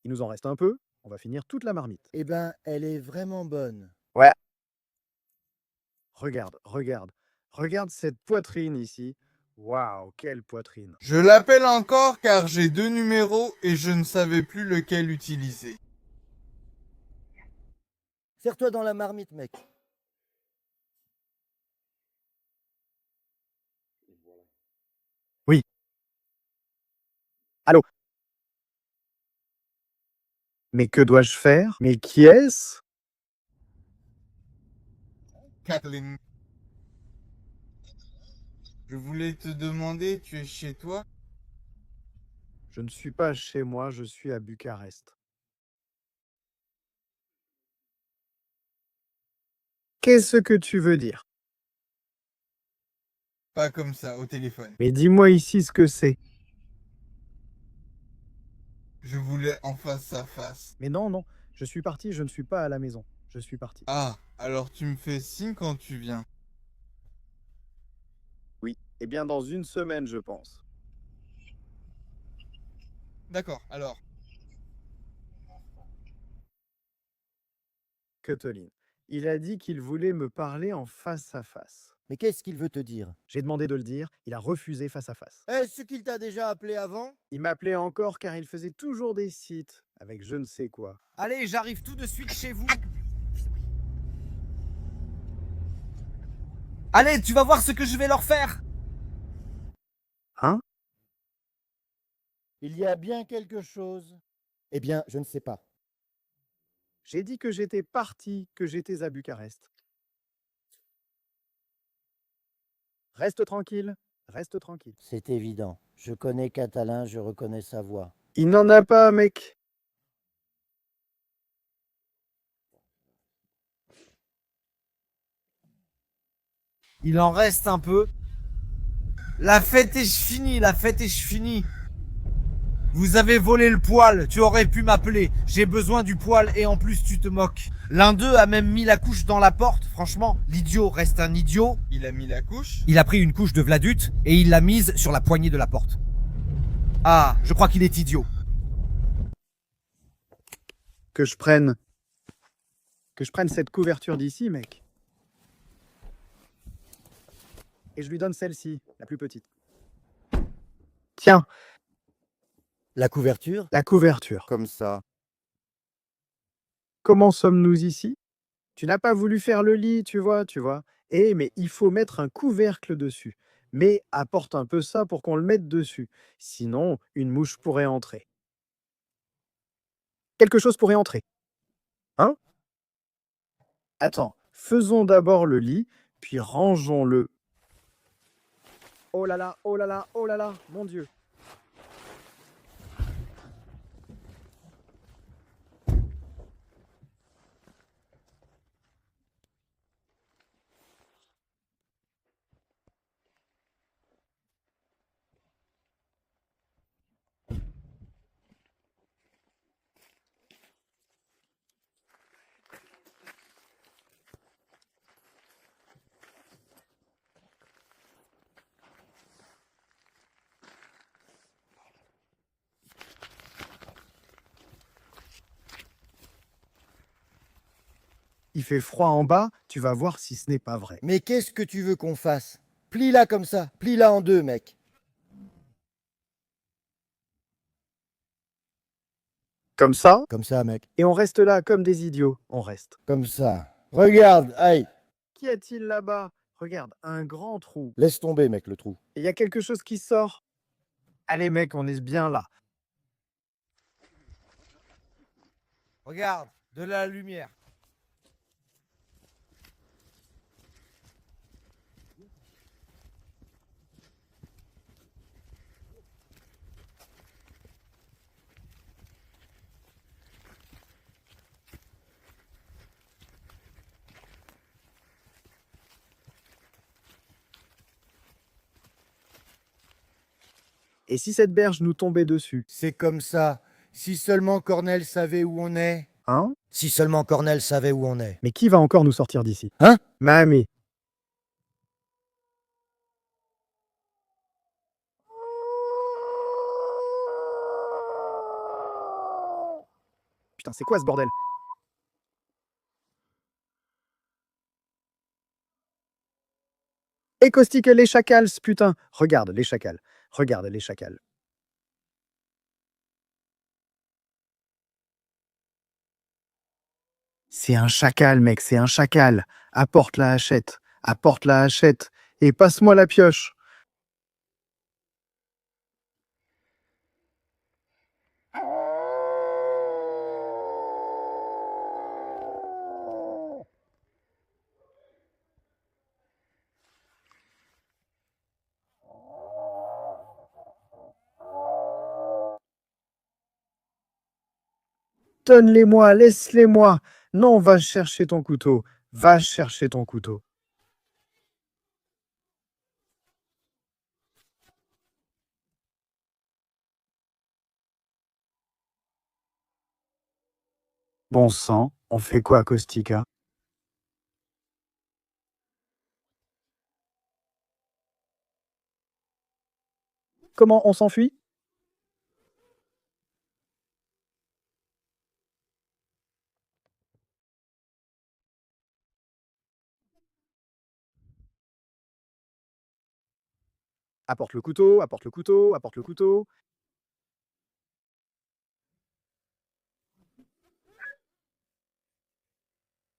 Il nous en reste un peu, on va finir toute la marmite. Eh ben, elle est vraiment bonne. Regarde, regarde, regarde cette poitrine ici. Waouh, quelle poitrine. Je l'appelle encore car j'ai 2 numéros et je ne savais plus lequel utiliser. Serre-toi dans la marmite, mec. Oui. Allô? Mais que dois-je faire? Mais qui est-ce? Kathleen. Je voulais te demander, tu es chez toi? Je ne suis pas chez moi, je suis à Bucarest. Qu'est-ce que tu veux dire? Pas comme ça, au téléphone. Mais dis-moi ici ce que c'est. Je voulais en face à face. Mais non, non, je suis parti, je ne suis pas à la maison. Je suis parti. Ah, alors tu me fais signe quand tu viens. Oui, eh bien dans une semaine, je pense. D'accord, alors. Cutolin. Il a dit qu'il voulait me parler en face à face. Mais qu'est-ce qu'il veut te dire? J'ai demandé de le dire, il a refusé face à face. Est-ce qu'il t'a déjà appelé avant? Il m'appelait encore car il faisait toujours des sites avec je ne sais quoi. Allez, j'arrive tout de suite chez vous. Allez, tu vas voir ce que je vais leur faire. Hein? Il y a bien quelque chose. Eh bien, je ne sais pas. J'ai dit que j'étais parti, que j'étais à Bucarest. Reste tranquille, reste tranquille. C'est évident. Je connais Catalin, je reconnais sa voix. Il n'en a pas, mec. Il en reste un peu. La fête est finie, la fête est finie. Vous avez volé le poil, tu aurais pu m'appeler. J'ai besoin du poil et en plus tu te moques. L'un d'eux a même mis la couche dans la porte. Franchement, l'idiot reste un idiot. Il a mis la couche? Il a pris une couche de Vladut et il l'a mise sur la poignée de la porte. Ah, je crois qu'il est idiot. Que je prenne cette couverture d'ici, mec. Et je lui donne celle-ci, la plus petite. Tiens, La couverture? La couverture. Comme ça. Comment sommes-nous ici? Tu n'as pas voulu faire le lit, tu vois. Mais il faut mettre un couvercle dessus. Mais apporte un peu ça pour qu'on le mette dessus. Sinon, une mouche pourrait entrer. Quelque chose pourrait entrer. Hein? Attends, faisons d'abord le lit, puis rangeons-le. Oh là là, oh là là, oh là là, mon Dieu. Il fait froid en bas, tu vas voir si ce n'est pas vrai. Mais qu'est-ce que tu veux qu'on fasse? Plie-la comme ça, plie-la en deux, mec. Comme ça, Comme ça, mec. et on reste là comme des idiots. On reste. Comme ça. Regarde, aïe. Qu'y a-t-il là-bas? Regarde, un grand trou. Laisse tomber, mec, le trou. Il y a quelque chose qui sort. Allez mec, on est bien là. Regarde, de la lumière. Et si cette berge nous tombait dessus? C'est comme ça. Si seulement Cornel savait où on est. Hein? Si seulement Cornel savait où on est. Mais qui va encore nous sortir d'ici? Hein? Mamie. Putain, c'est quoi ce bordel? Et Caustique, les chacals, putain. Regarde les chacals. Regarde les chacals. C'est un chacal, mec, c'est un chacal. Apporte la hachette. Apporte la hachette. Et passe-moi la pioche. Donne-les-moi, laisse-les-moi. Non, va chercher ton couteau. Va chercher ton couteau. Bon sang, on fait quoi, Caustica? Comment on s'enfuit? Apporte le couteau, apporte le couteau, apporte le couteau.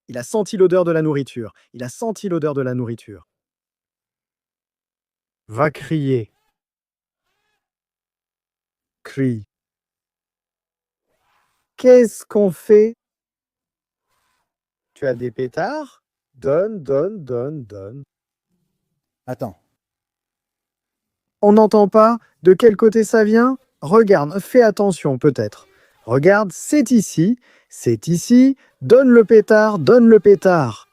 Il a senti l'odeur de la nourriture. Il a senti l'odeur de la nourriture. Va crier. Crie. Qu'est-ce qu'on fait? Tu as des pétards? Donne, donne, donne, donne. Attends. On n'entend pas? De quel côté ça vient? Regarde, fais attention peut-être. Regarde, c'est ici, c'est ici. Donne le pétard, donne le pétard.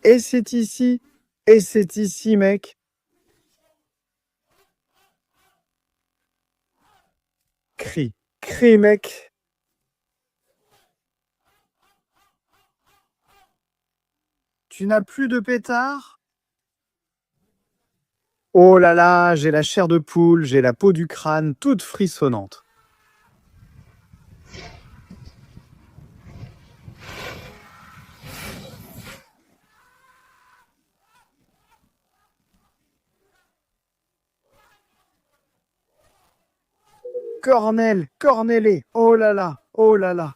Et c'est ici, mec. crie. Crie, mec. Tu n'as plus de pétard? Oh là là, j'ai la chair de poule, j'ai la peau du crâne toute frissonnante. Cornel, Cornélé, oh là là, oh là là.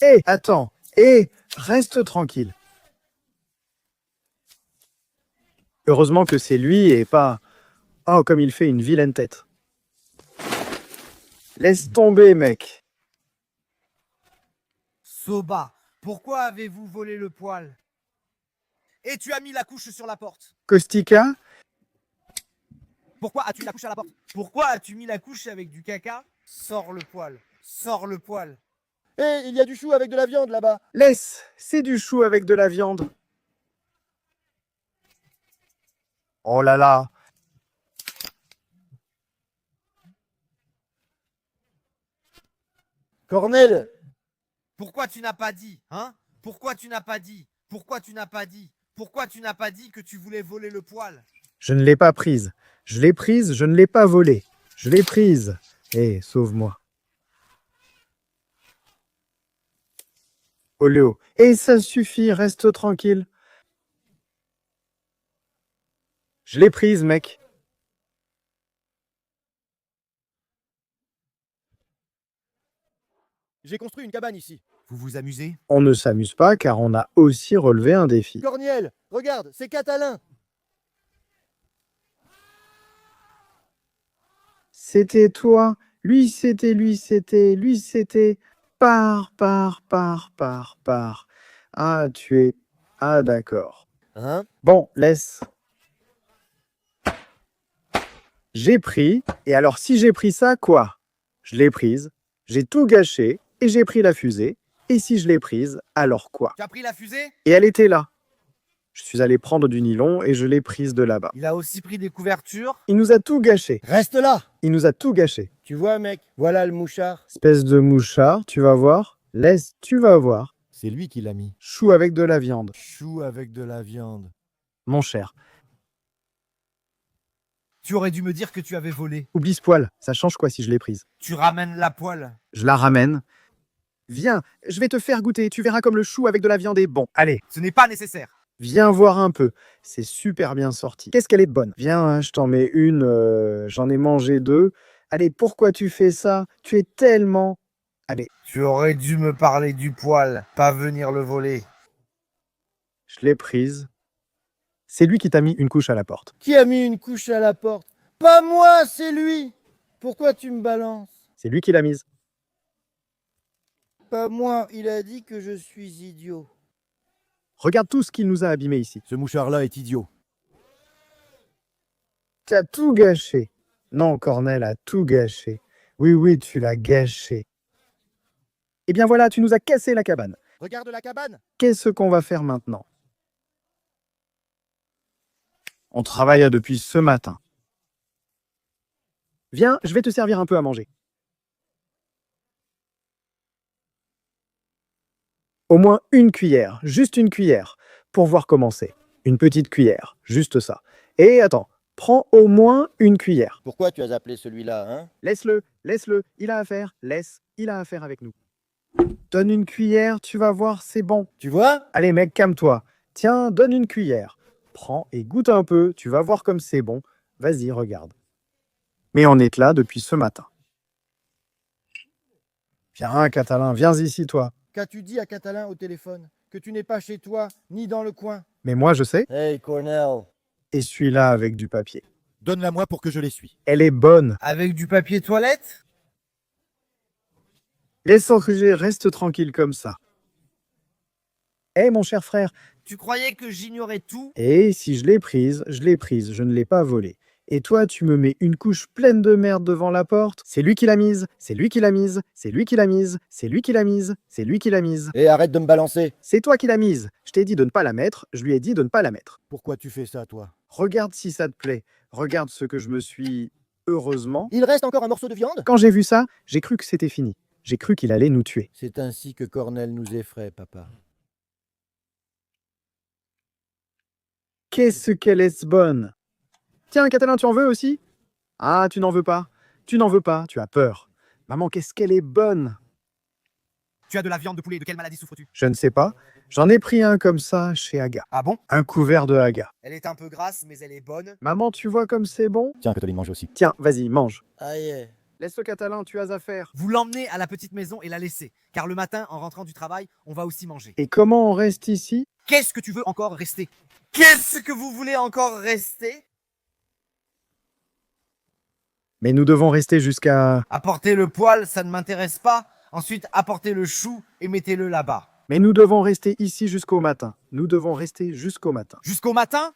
Hé, attends, hé, reste tranquille. Heureusement que c'est lui et pas... Oh, comme il fait une vilaine tête. Laisse tomber, mec. Soba, pourquoi avez-vous volé le poil? Et tu as mis la couche sur la porte. Kostika, Pourquoi as-tu mis la couche à la porte? Pourquoi as-tu mis la couche avec du caca? Sors le poil. Sors le poil. Hé, il y a du chou avec de la viande là-bas. laisse, c'est du chou avec de la viande. Oh là là. Cornel, Pourquoi tu n'as pas dit, hein? Pourquoi tu n'as pas dit? Pourquoi tu n'as pas dit? Pourquoi tu n'as pas dit que tu voulais voler le poil? Je ne l'ai pas prise. Je l'ai prise, je ne l'ai pas volée. Je l'ai prise. Hé, sauve-moi. Oh Léo. Et ça suffit, reste tranquille. Je l'ai prise, mec. j'ai construit une cabane ici. Vous vous amusez? On ne s'amuse pas car on a aussi relevé un défi. Corniel, regarde, c'est Catalin. C'était toi, lui c'était, lui c'était, lui c'était. Pars. Ah, tu es... Ah, d'accord. Hein? Bon, laisse. J'ai pris, et alors si j'ai pris ça, quoi? Je l'ai prise, j'ai tout gâché, et j'ai pris la fusée, et si je l'ai prise, alors quoi? Tu as pris la fusée? Et elle était là. Je suis allé prendre du nylon et je l'ai prise de là-bas. Il a aussi pris des couvertures. Il nous a tout gâché. Reste là. Il nous a tout gâché. Tu vois, mec, voilà le mouchard. Espèce de mouchard, tu vas voir. Laisse, tu vas voir. C'est lui qui l'a mis. Chou avec de la viande. Chou avec de la viande. Mon cher, Tu aurais dû me dire que tu avais volé. oublie ce poil. Ça change quoi si je l'ai prise? Tu ramènes la poêle. Je la ramène. Viens, je vais te faire goûter. Tu verras comme le chou avec de la viande est bon. Allez, Ce n'est pas nécessaire. viens voir un peu. C'est super bien sorti. Qu'est-ce qu'elle est bonne. Viens, hein, je t'en mets une. J'en ai mangé 2. Allez, pourquoi tu fais ça? Tu es tellement... Allez, Tu aurais dû me parler du poil, pas venir le voler. je l'ai prise. C'est lui qui t'a mis une couche à la porte. Qui a mis une couche à la porte? Pas moi, c'est lui. Pourquoi tu me balances? C'est lui qui l'a mise. Pas moi, il a dit que je suis idiot. Regarde tout ce qu'il nous a abîmé ici. Ce mouchard-là est idiot. Tu as tout gâché. Non, Cornel a tout gâché. Oui, tu l'as gâché. Eh bien voilà, tu nous as cassé la cabane. Regarde la cabane. Qu'est-ce qu'on va faire maintenant? On travaille depuis ce matin. Viens, je vais te servir un peu à manger. Au moins une cuillère, juste une cuillère, pour voir comment c'est. Une petite cuillère, juste ça. Et attends, prends au moins une cuillère. Pourquoi tu as appelé celui-là, hein? Laisse-le, il a affaire, il a affaire avec nous. Donne une cuillère, tu vas voir, c'est bon. Tu vois? Allez mec, calme-toi. Tiens, donne une cuillère. Prends et goûte un peu, tu vas voir comme c'est bon. Vas-y, regarde. Mais on est là depuis ce matin. Viens, Catalin, viens ici, toi. Qu'as-tu dit à Catalin au téléphone? Que tu n'es pas chez toi, ni dans le coin. Mais moi, je sais. Hey, Cornel. Et celui-là avec du papier. Donne-la-moi pour que je l'essuie. Elle est bonne. Avec du papier toilette? Laisse enriger, reste tranquille comme ça. Mon cher frère, Tu croyais que j'ignorais tout? et si je l'ai prise, je ne l'ai pas volée. Et toi, tu me mets une couche pleine de merde devant la porte. C'est lui qui l'a mise, c'est lui qui l'a mise, c'est lui qui l'a mise, c'est lui qui l'a mise, c'est lui qui l'a mise. Et arrête de me balancer. C'est toi qui l'as mise. Je t'ai dit de ne pas la mettre, je lui ai dit de ne pas la mettre. Pourquoi tu fais ça, toi? Regarde si ça te plaît. Regarde ce que je me suis... Heureusement. Il reste encore un morceau de viande? Quand j'ai vu ça, j'ai cru que c'était fini. J'ai cru qu'il allait nous tuer. C'est ainsi que Cornel nous effraie, papa. Qu'est-ce qu'elle est bonne! Tiens, Catalin, tu en veux aussi? Ah, tu n'en veux pas. Tu n'en veux pas, tu as peur. Maman, qu'est-ce qu'elle est bonne! Tu as de la viande de poulet, de quelle maladie souffres-tu? Je ne sais pas. J'en ai pris un comme ça chez Aga. Ah bon? Un couvert de Aga. Elle est un peu grasse, mais elle est bonne. Maman, tu vois comme c'est bon? Tiens, Coteline mange aussi. Tiens, vas-y, mange. Aïe. Laisse le Catalin, tu as affaire. Vous l'emmenez à la petite maison et la laissez, car le matin, en rentrant du travail, on va aussi manger. Et comment on reste ici? Qu'est-ce que tu veux encore rester? Qu'est-ce que vous voulez encore rester? Mais nous devons rester jusqu'à... Apportez le poil, ça ne m'intéresse pas. Ensuite, apportez le chou et mettez-le là-bas. Mais nous devons rester ici jusqu'au matin. Nous devons rester jusqu'au matin. Jusqu'au matin?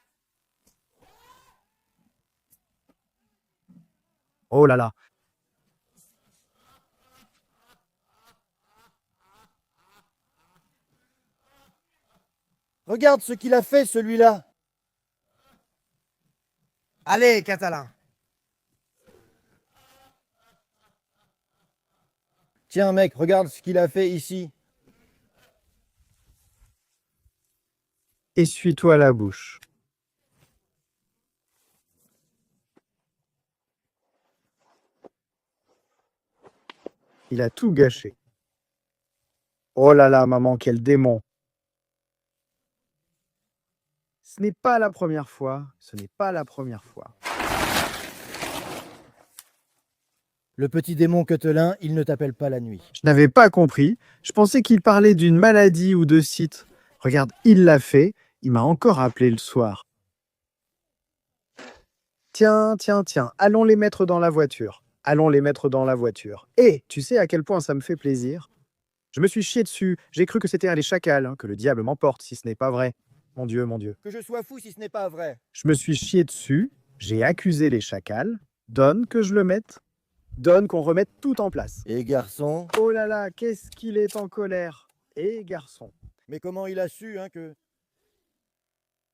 Oh là là. Regarde ce qu'il a fait, celui-là. Allez, Catalin. Tiens, mec, regarde ce qu'il a fait ici. Essuie-toi la bouche. Il a tout gâché. Oh là là, maman, quel démon. Ce n'est pas la première fois. Ce n'est pas la première fois. Le petit démon Quetelin, il ne t'appelle pas la nuit. Je n'avais pas compris. Je pensais qu'il parlait d'une maladie ou de site. Regarde, il l'a fait. Il m'a encore appelé le soir. Tiens, tiens, tiens. Allons les mettre dans la voiture. Allons les mettre dans la voiture. Et tu sais à quel point ça me fait plaisir? Je me suis chié dessus. J'ai cru que c'était les chacals, hein, que le diable m'emporte si ce n'est pas vrai. Mon Dieu, mon Dieu. Que je sois fou si ce n'est pas vrai. Je me suis chié dessus. J'ai accusé les chacals. Donne que je le mette. Donne qu'on remette tout en place. Et garçon? Oh là là, qu'est-ce qu'il est en colère. Et garçon. Mais comment il a su, hein, que...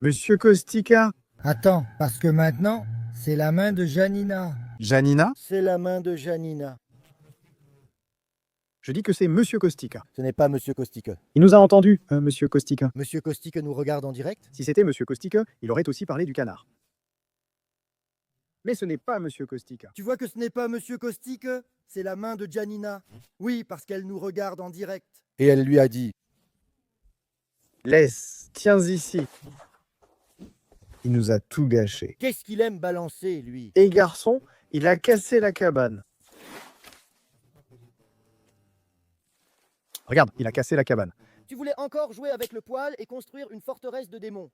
Monsieur Kostika. Attends, parce que maintenant, c'est la main de Janina. Janina? C'est la main de Janina. Je dis que c'est Monsieur Kostika. Ce n'est pas Monsieur Kostique. Il nous a entendus, Monsieur Kostika. Monsieur Kostique nous regarde en direct? Si c'était Monsieur Kostika, il aurait aussi parlé du canard. Mais ce n'est pas Monsieur Kostika. Tu vois que ce n'est pas Monsieur Kostique, c'est la main de Janina. Oui, parce qu'elle nous regarde en direct. Et elle lui a dit, Laisse, tiens ici. Il nous a tout gâché. Qu'est-ce qu'il aime balancer, lui? Et garçon, il a cassé la cabane. Regarde, il a cassé la cabane. Tu voulais encore jouer avec le poil et construire une forteresse de démons.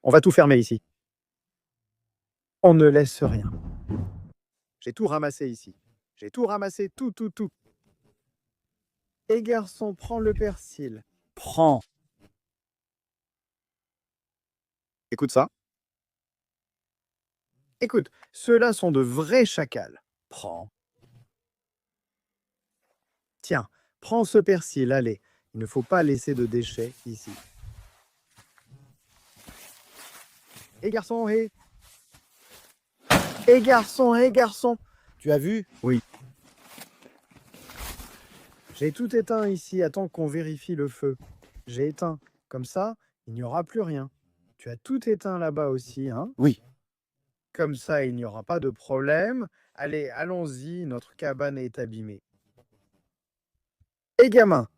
On va tout fermer ici. On ne laisse rien. J'ai tout ramassé ici. J'ai tout ramassé, tout. Et garçon, prends le persil. Prends. Écoute ça. Écoute, ceux-là sont de vrais chacals. Prends. Tiens, prends ce persil, allez. Il ne faut pas laisser de déchets ici. Et garçon, hé. Et garçon, hé, garçon. Tu as vu? Oui. J'ai tout éteint ici, attends qu'on vérifie le feu. J'ai éteint. Comme ça, il n'y aura plus rien. Tu as tout éteint là-bas aussi, hein? Oui. Comme ça, il n'y aura pas de problème. Allez, allons-y, notre cabane est abîmée. Et gamin,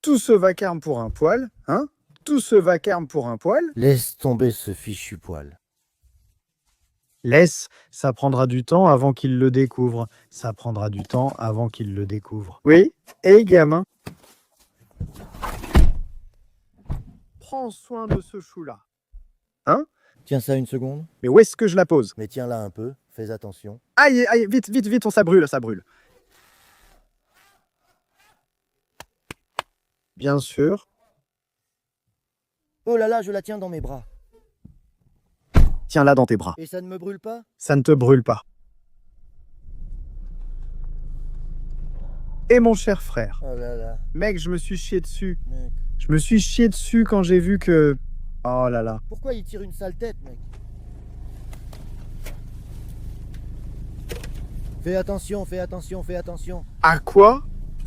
tout ce vacarme pour un poil, hein? Tout ce vacarme pour un poil? Laisse tomber ce fichu poil. Laisse, ça prendra du temps avant qu'il le découvre. Ça prendra du temps avant qu'il le découvre. Oui, et gamin. Prends soin de ce chou-là. Hein? Tiens ça une seconde. Mais où est-ce que je la pose? Mais tiens-la un peu, fais attention. Aïe, aïe, vite, ça brûle, ça brûle. Bien sûr. Oh là là, je la tiens dans mes bras. Tiens-la dans tes bras. Et ça ne me brûle pas? Ça ne te brûle pas. Et mon cher frère, Oh là là, mec, je me suis chié dessus. mec. Je me suis chié dessus quand j'ai vu que... Oh là là. Pourquoi il tire une sale tête, mec? Fais attention, fais attention, fais attention. À quoi?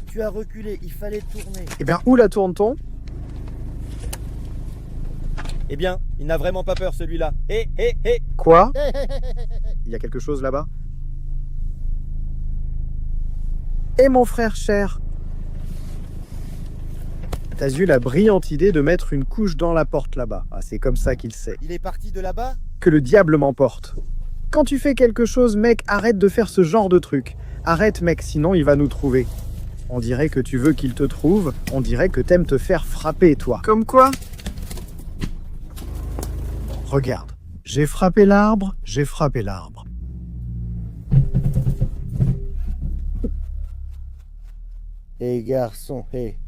Tu as reculé, il fallait tourner. Eh bien, où la tourne-t-on? Eh bien, il n'a vraiment pas peur celui-là. Hé, hé, hé. Quoi? Il y a quelque chose là-bas? Et mon frère cher, t'as eu la brillante idée de mettre une couche dans la porte là-bas. Ah, c'est comme ça qu'il sait. Il est parti de là-bas? Que le diable m'emporte. Quand tu fais quelque chose, mec, arrête de faire ce genre de truc. Arrête, mec, sinon il va nous trouver. On dirait que tu veux qu'il te trouve, on dirait que t'aimes te faire frapper, toi. Comme quoi? Regarde, j'ai frappé l'arbre, j'ai frappé l'arbre. Hé garçon, hé.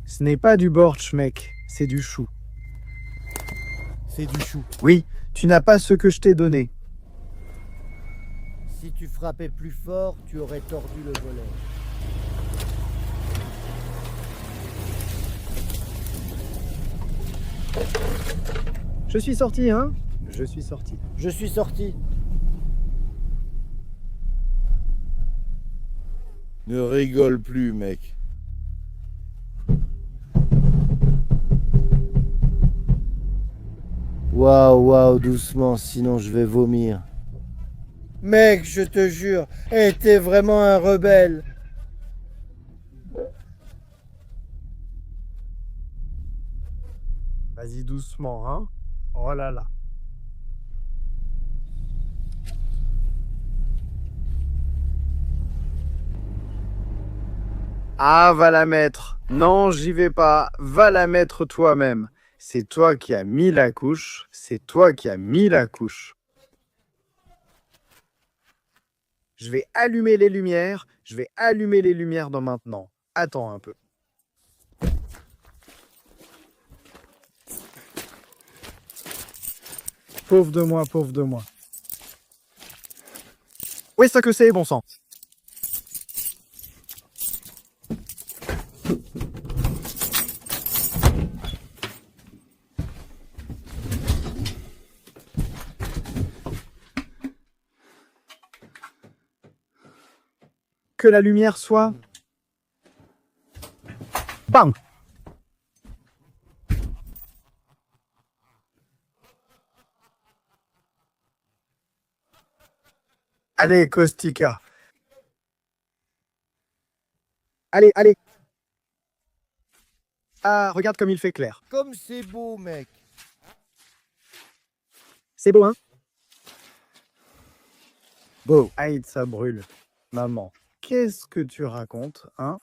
Ce n'est pas du bortsch, mec, c'est du chou. C'est du chou. Oui, tu n'as pas ce que je t'ai donné. Si tu frappais plus fort, tu aurais tordu le volet. Je suis sorti, hein? Je suis sorti. Je suis sorti. Ne rigole plus, mec. Waouh, waouh, doucement, sinon je vais vomir. Mec, je te jure, t'es vraiment un rebelle. Vas-y doucement, hein? Oh là là. Ah, va la mettre. Non, j'y vais pas. Va la mettre toi-même. C'est toi qui as mis la couche. C'est toi qui as mis la couche. Je vais allumer les lumières. Je vais allumer les lumières dans maintenant. Attends un peu. Pauvre de moi, pauvre de moi. Où est-ce que c'est, bon sang? Que la lumière soit... Bam! Allez, Kostika. Allez, allez. Ah, regarde comme il fait clair. Comme c'est beau, mec. C'est beau, hein? Beau. Aïe, ça brûle. Maman, qu'est-ce que tu racontes, hein?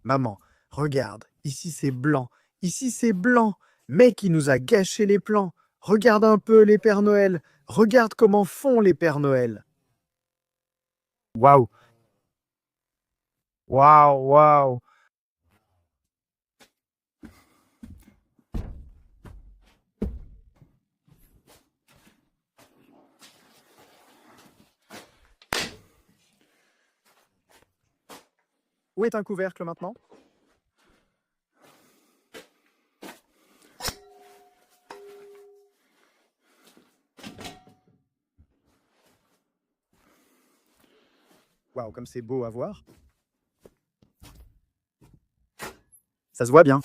Maman, regarde, ici c'est blanc. Ici c'est blanc. Mec, il nous a gâché les plans. Regarde un peu les Pères Noël. Regarde comment font les Pères Noël. Waouh. Waouh, waouh. Où est un couvercle maintenant? Waouh, comme c'est beau à voir. Ça se voit bien.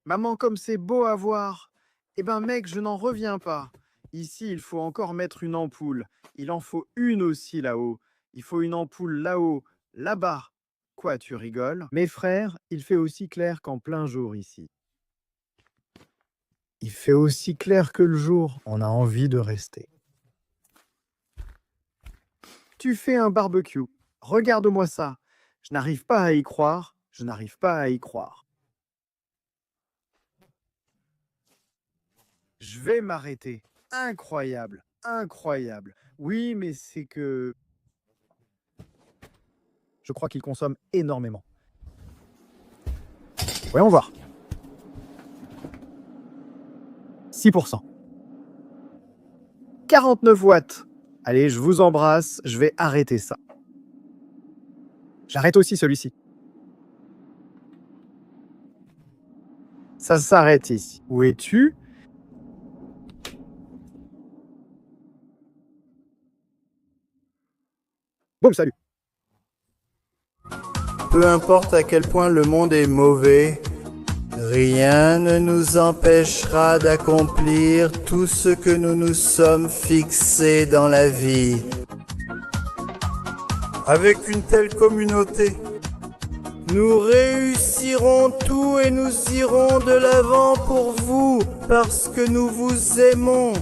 Maman, comme c'est beau à voir. Eh ben mec, je n'en reviens pas. Ici, il faut encore mettre une ampoule. Il en faut une aussi là-haut. Il faut une ampoule là-haut, là-bas. Quoi, tu rigoles? Mes frères, il fait aussi clair qu'en plein jour ici. Il fait aussi clair que le jour. On a envie de rester. Tu fais un barbecue. Regarde-moi ça. Je n'arrive pas à y croire. Je n'arrive pas à y croire. Je vais m'arrêter. Incroyable, incroyable. Oui, mais c'est que... Je crois qu'il consomme énormément. Voyons voir. 6%. 49 watts. Allez, je vous embrasse, je vais arrêter ça. J'arrête aussi celui-ci. Ça s'arrête ici. Où es-tu? Boum, salut. Peu importe à quel point le monde est mauvais, rien ne nous empêchera d'accomplir tout ce que nous nous sommes fixés dans la vie. Avec une telle communauté, nous réussirons tout et nous irons de l'avant pour vous, parce que nous vous aimons.